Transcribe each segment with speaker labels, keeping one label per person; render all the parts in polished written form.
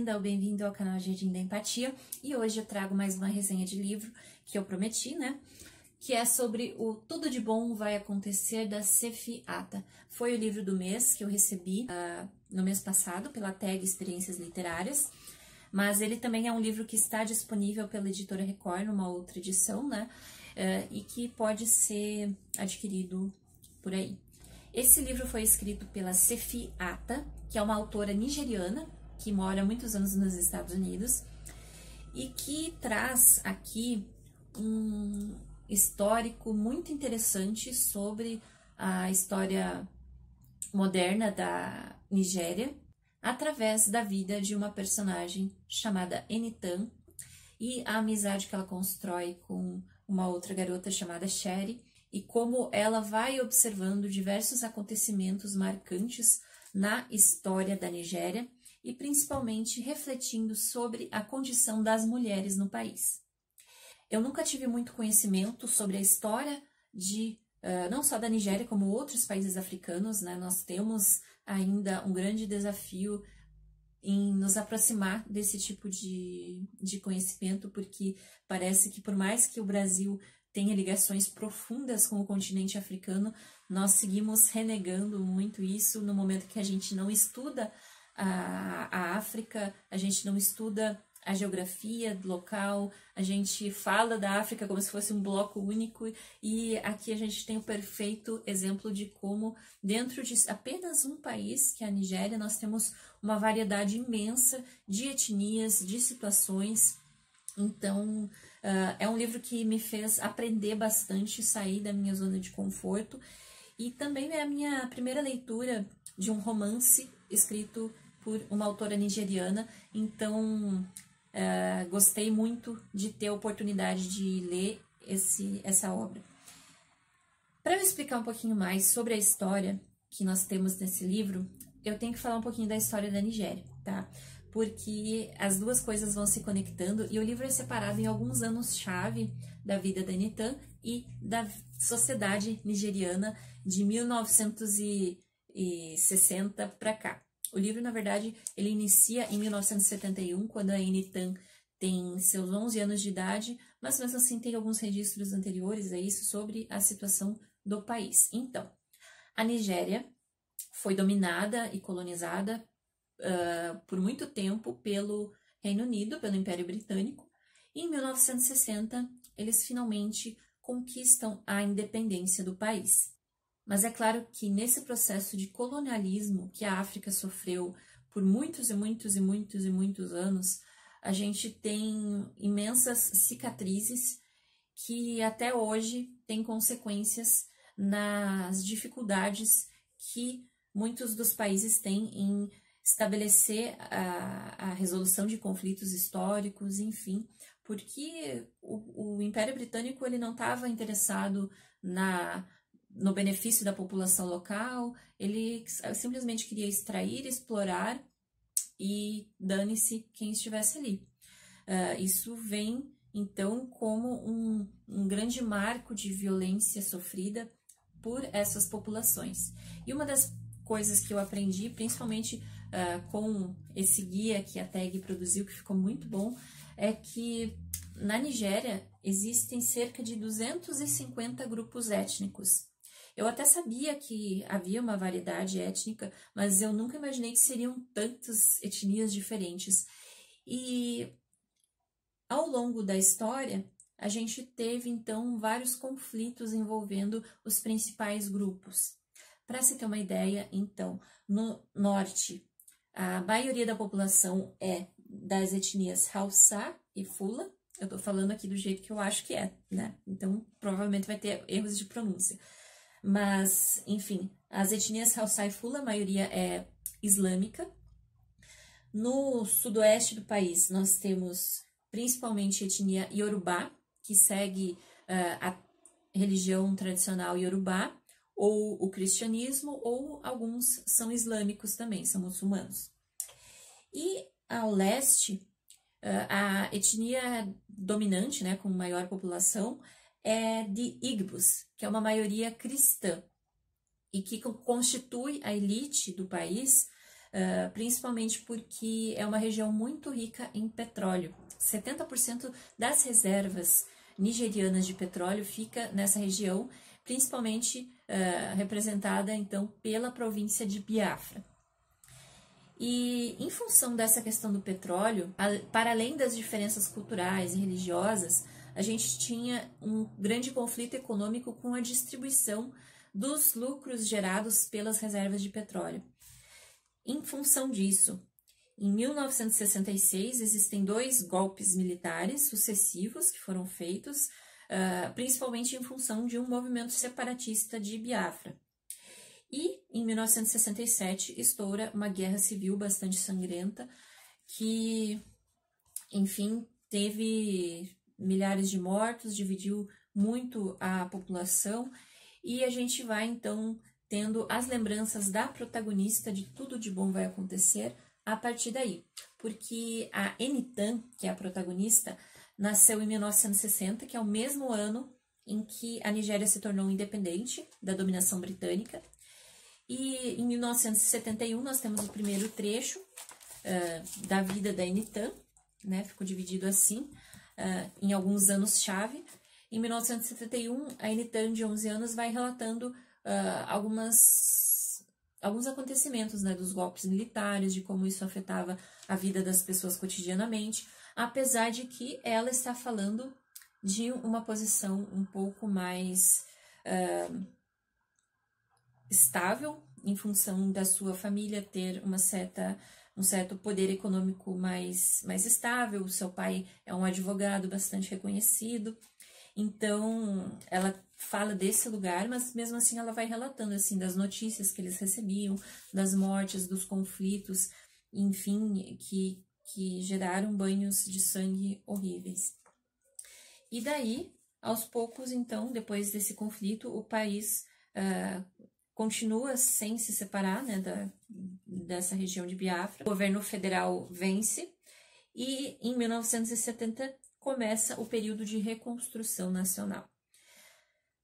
Speaker 1: bem-vinda ou bem-vindo ao canal Jardim da Empatia. E hoje eu trago mais uma resenha de livro que eu prometi, né? Que é sobre o Tudo de Bom Vai Acontecer, da Sefi Ata. Foi o livro do mês que eu recebi no mês passado pela tag Experiências Literárias, mas ele também é um livro que está disponível pela Editora Record numa outra edição, né? E que pode ser adquirido por aí. Esse livro foi escrito pela Sefi Ata, que é uma autora nigeriana que mora há muitos anos nos Estados Unidos e que traz aqui um histórico muito interessante sobre a história moderna da Nigéria através da vida de uma personagem chamada Enitan e a amizade que ela constrói com uma outra garota chamada Sherry e como ela vai observando diversos acontecimentos marcantes na história da Nigéria e principalmente refletindo sobre a condição das mulheres no país. Eu nunca tive muito conhecimento sobre a história de não só da Nigéria, como outros países africanos, né? Nós temos ainda um grande desafio em nos aproximar desse tipo de conhecimento, porque parece que por mais que o Brasil tenha ligações profundas com o continente africano, nós seguimos renegando muito isso no momento que a gente não estuda a África, a gente não estuda a geografia local, a gente fala da África como se fosse um bloco único, e aqui a gente tem o perfeito exemplo de como dentro de apenas um país, que é a Nigéria, nós temos uma variedade imensa de etnias, de situações. Então, é um livro que me fez aprender bastante, sair da minha zona de conforto, e também é a minha primeira leitura de um romance escrito por uma autora nigeriana, então gostei muito de ter a oportunidade de ler essa obra. Para eu explicar um pouquinho mais sobre a história que nós temos nesse livro, eu tenho que falar um pouquinho da história da Nigéria, tá? Porque as duas coisas vão se conectando e o livro é separado em alguns anos-chave da vida da Enitan e da sociedade nigeriana de 1960 para cá. O livro, na verdade, ele inicia em 1971, quando a Enitan tem seus 11 anos de idade, mas mesmo assim tem alguns registros anteriores a isso sobre a situação do país. Então, a Nigéria foi dominada e colonizada por muito tempo pelo Reino Unido, pelo Império Britânico, e em 1960 eles finalmente conquistam a independência do país. Mas é claro que nesse processo de colonialismo que a África sofreu por muitos e muitos e muitos e muitos anos, a gente tem imensas cicatrizes que até hoje têm consequências nas dificuldades que muitos dos países têm em estabelecer a resolução de conflitos históricos, enfim, porque o Império Britânico ele não estava interessado no benefício da população local, ele simplesmente queria extrair, explorar e dane-se quem estivesse ali. Isso vem, então, como um grande marco de violência sofrida por essas populações. E uma das coisas que eu aprendi, principalmente com esse guia que a tag produziu, que ficou muito bom, é que na Nigéria existem cerca de 250 grupos étnicos. Eu até sabia que havia uma variedade étnica, mas eu nunca imaginei que seriam tantas etnias diferentes. E ao longo da história, a gente teve então vários conflitos envolvendo os principais grupos. Para se ter uma ideia, então, no norte, a maioria da população é das etnias Hausa e Fula. Eu estou falando aqui do jeito que eu acho que é, né? Então, provavelmente vai ter erros de pronúncia. Mas, enfim, as etnias Hausa e Fula, a maioria é islâmica. No sudoeste do país, nós temos principalmente a etnia Yorubá, que segue a religião tradicional Yorubá, ou o cristianismo, ou alguns são islâmicos também, são muçulmanos. E ao leste, a etnia dominante, né, com maior população, é de Igbos, que é uma maioria cristã, e que constitui a elite do país principalmente porque é uma região muito rica em petróleo. 70% das reservas nigerianas de petróleo fica nessa região, principalmente representada então pela província de Biafra. E em função dessa questão do petróleo, para além das diferenças culturais e religiosas, a gente tinha um grande conflito econômico com a distribuição dos lucros gerados pelas reservas de petróleo. Em função disso, em 1966 existem 2 golpes militares sucessivos que foram feitos, principalmente em função de um movimento separatista de Biafra. E em 1967 estoura uma guerra civil bastante sangrenta que, enfim, teve milhares de mortos, dividiu muito a população, e a gente vai então tendo as lembranças da protagonista de tudo de bom vai acontecer a partir daí. Porque a Enitan, que é a protagonista, nasceu em 1960, que é o mesmo ano em que a Nigéria se tornou independente da dominação britânica. E em 1971 nós temos o primeiro trecho da vida da Enitan, né? Ficou dividido assim, em alguns anos-chave. Em 1971, a Enitan, de 11 anos, vai relatando alguns acontecimentos, né, dos golpes militares, de como isso afetava a vida das pessoas cotidianamente, apesar de que ela está falando de uma posição um pouco mais estável, em função da sua família ter um certo poder econômico mais estável. O seu pai é um advogado bastante reconhecido, então ela fala desse lugar, mas mesmo assim ela vai relatando assim das notícias que eles recebiam, das mortes, dos conflitos, enfim, que geraram banhos de sangue horríveis. E daí, aos poucos, então, depois desse conflito, o país continua sem se separar, né, dessa região de Biafra. O governo federal vence e em 1970 começa o período de reconstrução nacional.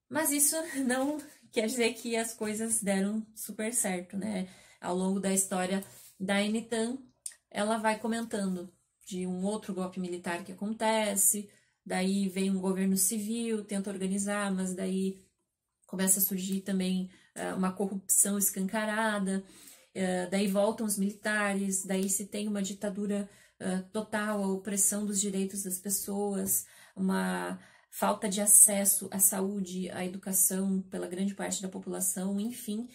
Speaker 1: Mas isso não quer dizer que as coisas deram super certo, né? Ao longo da história da Enitan, ela vai comentando de um outro golpe militar que acontece, daí vem um governo civil, tenta organizar, mas daí começa a surgir também uma corrupção escancarada, daí voltam os militares, daí se tem uma ditadura total, a opressão dos direitos das pessoas, uma falta de acesso à saúde, à educação pela grande parte da população, enfim,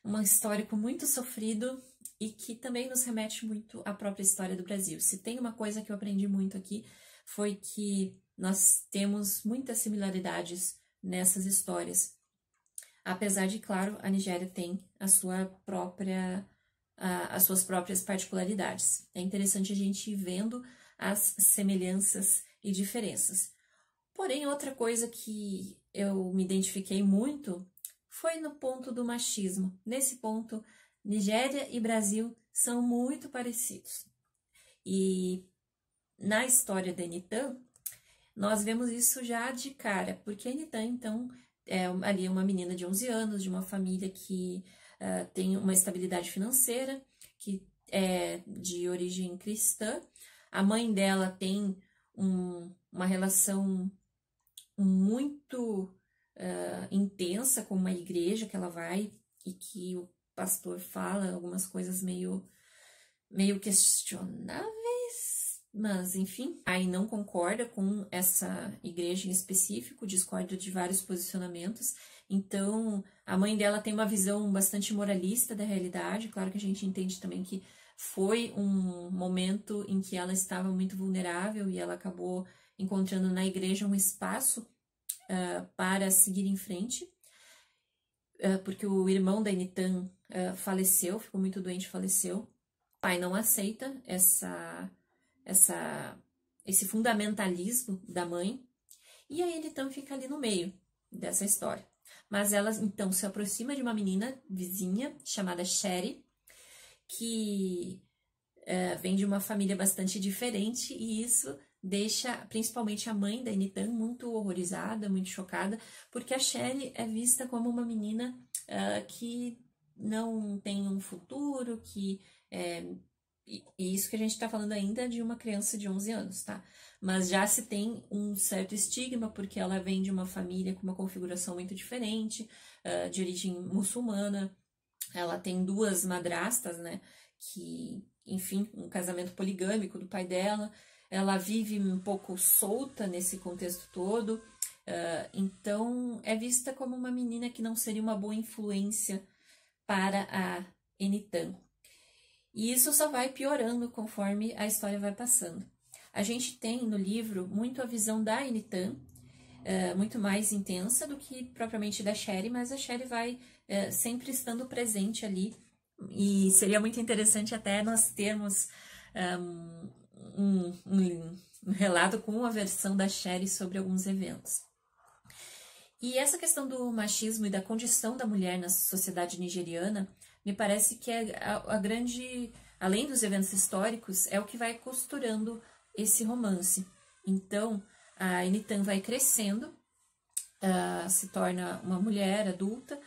Speaker 1: um histórico muito sofrido e que também nos remete muito à própria história do Brasil. Se tem uma coisa que eu aprendi muito aqui, foi que nós temos muitas similaridades nessas histórias. Apesar de, claro, a Nigéria tem as suas próprias particularidades. É interessante a gente ir vendo as semelhanças e diferenças. Porém, outra coisa que eu me identifiquei muito foi no ponto do machismo. Nesse ponto, Nigéria e Brasil são muito parecidos. E na história da Enitan, nós vemos isso já de cara, porque a Enitan, então, ali é uma menina de 11 anos, de uma família que tem uma estabilidade financeira, que é de origem cristã. A mãe dela tem uma relação muito intensa com uma igreja que ela vai e que o pastor fala algumas coisas meio questionáveis, mas enfim, aí não concorda com essa igreja em específico, discorda de vários posicionamentos. Então a mãe dela tem uma visão bastante moralista da realidade. Claro que a gente entende também que foi um momento em que ela estava muito vulnerável e ela acabou encontrando na igreja um espaço para seguir em frente, porque o irmão da Enitan faleceu, ficou muito doente e faleceu. O pai não aceita esse fundamentalismo da mãe, e a Enitan fica ali no meio dessa história. Mas ela então se aproxima de uma menina vizinha chamada Sherry, que vem de uma família bastante diferente, e isso deixa principalmente a mãe da Enitan muito horrorizada, muito chocada, porque a Sherry é vista como uma menina que não tem um futuro, que e isso que a gente está falando ainda de uma criança de 11 anos, tá? Mas já se tem um certo estigma, porque ela vem de uma família com uma configuração muito diferente, de origem muçulmana. Ela tem 2 madrastas, né? Que, enfim, um casamento poligâmico do pai dela. Ela vive um pouco solta nesse contexto todo. Então, é vista como uma menina que não seria uma boa influência para a Enitan. E isso só vai piorando conforme a história vai passando. A gente tem no livro muito a visão da Enitan, muito mais intensa do que propriamente da Sherry, mas a Sherry vai sempre estando presente ali. E seria muito interessante até nós termos um relato com uma versão da Sherry sobre alguns eventos. E essa questão do machismo e da condição da mulher na sociedade nigeriana, me parece que é a grande, além dos eventos históricos, é o que vai costurando esse romance. Então, a Enitan vai crescendo, se torna uma mulher adulta.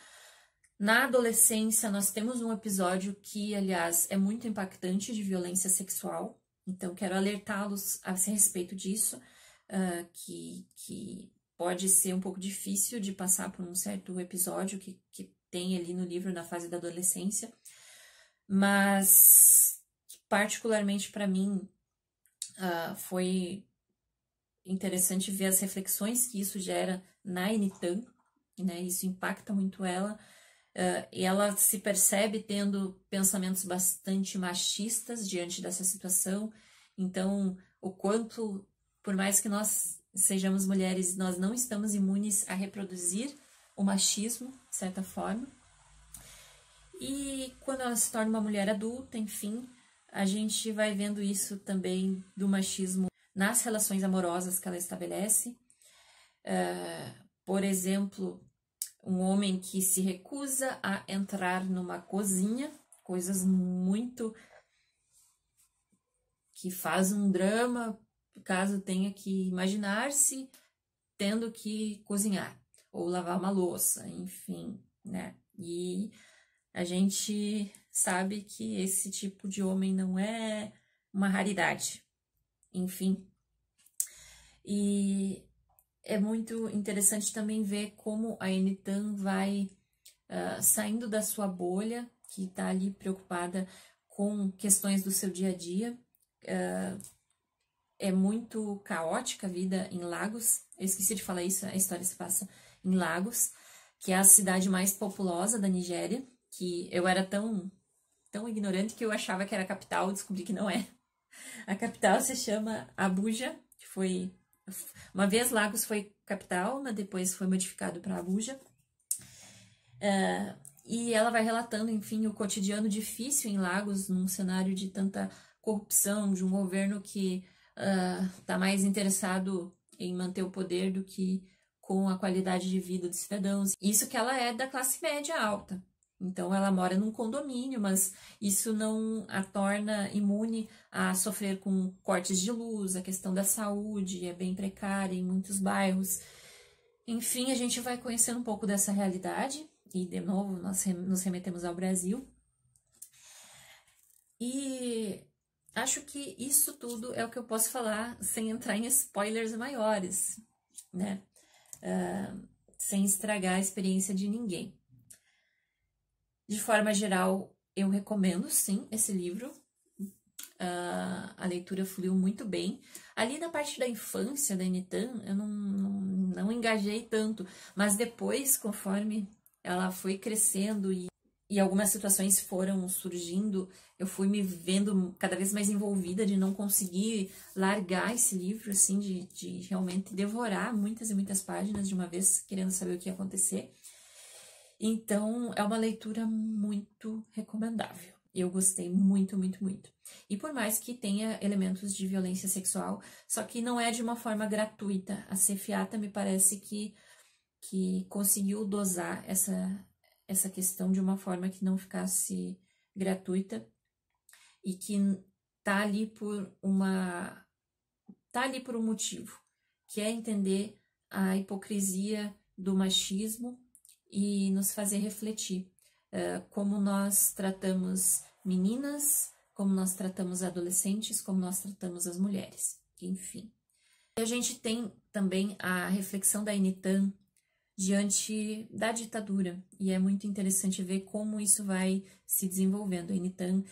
Speaker 1: Na adolescência, nós temos um episódio que, aliás, é muito impactante de violência sexual. Então, quero alertá-los a respeito disso, que pode ser um pouco difícil de passar por um certo episódio que tem ali no livro na fase da adolescência, mas particularmente para mim foi interessante ver as reflexões que isso gera na Enitan, né? Isso impacta muito ela, e ela se percebe tendo pensamentos bastante machistas diante dessa situação. Então, o quanto, por mais que nós sejamos mulheres, nós não estamos imunes a reproduzir o machismo, de certa forma. E quando ela se torna uma mulher adulta, enfim, a gente vai vendo isso também do machismo nas relações amorosas que ela estabelece. Por exemplo, um homem que se recusa a entrar numa cozinha, coisas muito que faz um drama, caso tenha que imaginar-se tendo que cozinhar ou lavar uma louça, enfim, né? E a gente sabe que esse tipo de homem não é uma raridade, enfim. E é muito interessante também ver como a Enitan vai saindo da sua bolha, que está ali preocupada com questões do seu dia a dia. É muito caótica a vida em Lagos. Eu esqueci de falar isso, a história se passa em Lagos, que é a cidade mais populosa da Nigéria, que eu era tão ignorante que eu achava que era a capital, descobri que não é. A capital se chama Abuja, que foi... Uma vez Lagos foi capital, mas depois foi modificado para Abuja. E ela vai relatando, enfim, o cotidiano difícil em Lagos, num cenário de tanta corrupção, de um governo que está mais interessado em manter o poder do que com a qualidade de vida dos cidadãos. Isso que ela é da classe média alta. Então, ela mora num condomínio, mas isso não a torna imune a sofrer com cortes de luz, a questão da saúde é bem precária em muitos bairros. Enfim, a gente vai conhecendo um pouco dessa realidade, e de novo nós nos remetemos ao Brasil. E acho que isso tudo é o que eu posso falar sem entrar em spoilers maiores, né? Sem estragar a experiência de ninguém. De forma geral, eu recomendo, sim, esse livro. A leitura fluiu muito bem. Ali na parte da infância da Enitan, eu não engajei tanto, mas depois, conforme ela foi crescendo e algumas situações foram surgindo, eu fui me vendo cada vez mais envolvida de não conseguir largar esse livro, assim, de realmente devorar muitas e muitas páginas de uma vez, querendo saber o que ia acontecer. Então, é uma leitura muito recomendável. Eu gostei muito, muito, muito. E por mais que tenha elementos de violência sexual, só que não é de uma forma gratuita. A Sefiata me parece que conseguiu dosar essa questão de uma forma que não ficasse gratuita e que tá ali por um motivo, que é entender a hipocrisia do machismo e nos fazer refletir. como nós tratamos meninas, como nós tratamos adolescentes, como nós tratamos as mulheres, enfim. E a gente tem também a reflexão da Enitan diante da ditadura, e é muito interessante ver como isso vai se desenvolvendo. A Enitan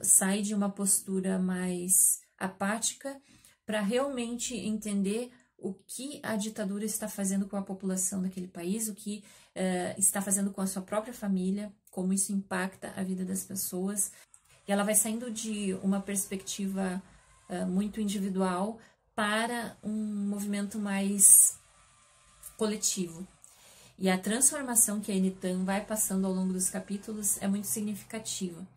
Speaker 1: sai de uma postura mais apática para realmente entender o que a ditadura está fazendo com a população daquele país, o que está fazendo com a sua própria família, como isso impacta a vida das pessoas. E ela vai saindo de uma perspectiva muito individual para um movimento mais coletivo. E a transformação que a Enitan vai passando ao longo dos capítulos é muito significativa.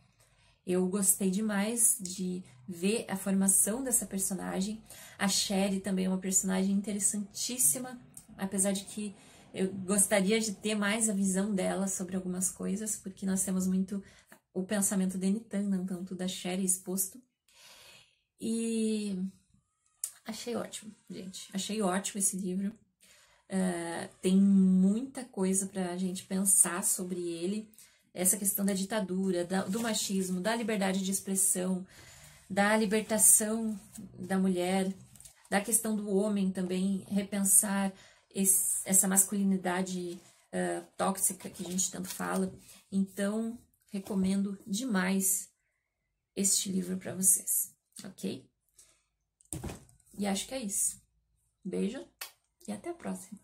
Speaker 1: Eu gostei demais de ver a formação dessa personagem. A Sherry também é uma personagem interessantíssima, apesar de que eu gostaria de ter mais a visão dela sobre algumas coisas, porque nós temos muito o pensamento da Enitan, não tanto da Sherry exposto. E achei ótimo, gente. Achei ótimo esse livro. Tem muita coisa para a gente pensar sobre ele. Essa questão da ditadura, do machismo, da liberdade de expressão, da libertação da mulher, da questão do homem também, repensar essa masculinidade tóxica que a gente tanto fala. Então, recomendo demais este livro para vocês, ok? E acho que é isso. Beijo e até a próxima.